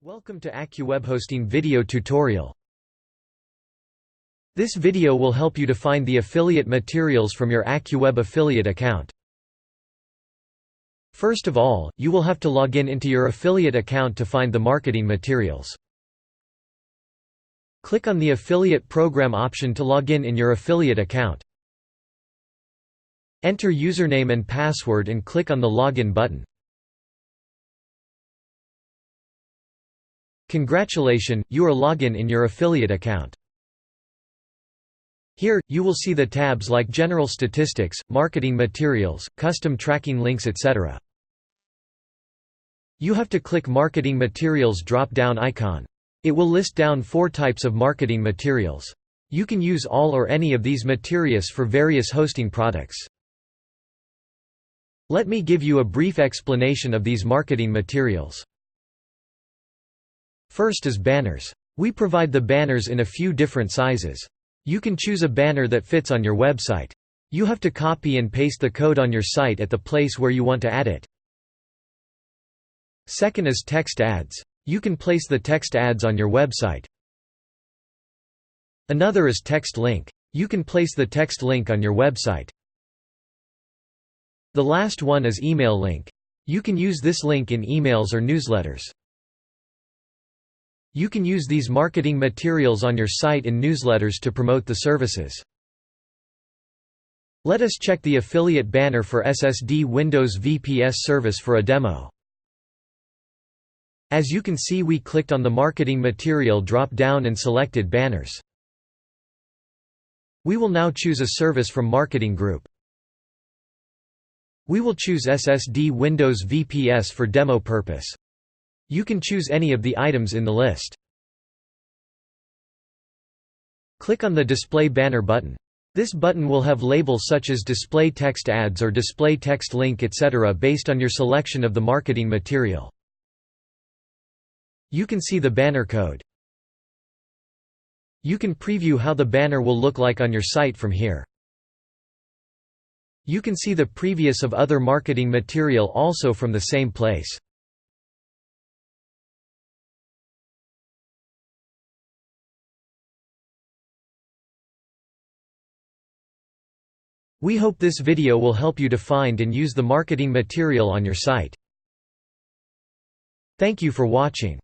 Welcome to AccuWebhosting video tutorial. This video will help you to find the affiliate materials from your AccuWeb affiliate account. First of all, you will have to log into your affiliate account to find the marketing materials. Click on the affiliate program option to log in your affiliate account. Enter username and password and click on the login button. Congratulations, you are logged in your affiliate account. Here, you will see the tabs like General Statistics, Marketing Materials, Custom Tracking Links, etc. You have to click Marketing Materials drop-down icon. It will list down 4 types of marketing materials. You can use all or any of these materials for various hosting products. Let me give you a brief explanation of these marketing materials. First is banners. We provide the banners in a few different sizes. You can choose a banner that fits on your website. You have to copy and paste the code on your site at the place where you want to add it. Second is text ads. You can place the text ads on your website. Another is text link. You can place the text link on your website. The last one is email link. You can use this link in emails or newsletters. You can use these marketing materials on your site and newsletters to promote the services. Let us check the affiliate banner for SSD Windows VPS service for a demo. As you can see, we clicked on the marketing material drop-down and selected banners. We will now choose a service from marketing group. We will choose SSD Windows VPS for demo purpose. You can choose any of the items in the list. Click on the Display Banner button. This button will have labels such as Display Text Ads or Display Text Link, etc. based on your selection of the marketing material. You can see the banner code. You can preview how the banner will look like on your site from here. You can see the previous of other marketing material also from the same place. We hope this video will help you to find and use the marketing material on your site. Thank you for watching.